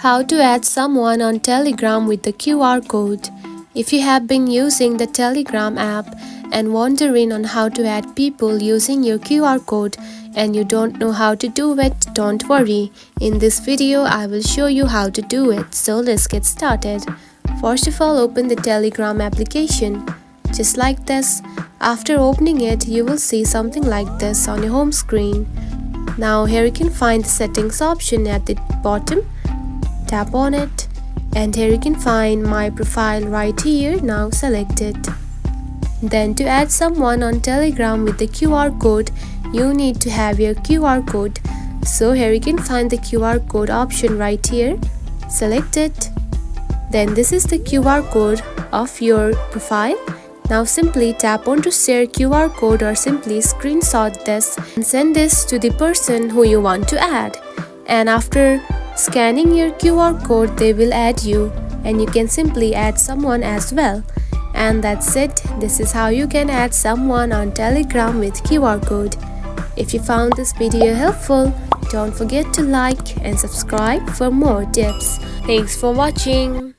How to add someone on Telegram with the QR code. If you have been using the Telegram app and wondering on how to add people using your QR code and you don't know how to do it, don't worry. In this video, I will show you how to do it. So let's get started. First of all, open the Telegram application. Just like this. After opening it, you will see something like this on your home screen. Now here you can find the settings option at the bottom. Tap on it and here you can find my profile right here. Now select it. Then to add someone on Telegram with the QR code, you need to have your QR code. So here you can find the QR code option right here. Select it. Then this is the QR code of your profile. Now simply tap on to share QR code or simply screenshot this and send this to the person who you want to add. And after scanning your QR code, they will add you and you can simply add someone as well. And that's it. This is how you can add someone on Telegram with QR code. If you found this video helpful, don't forget to like and subscribe for more tips. Thanks for watching.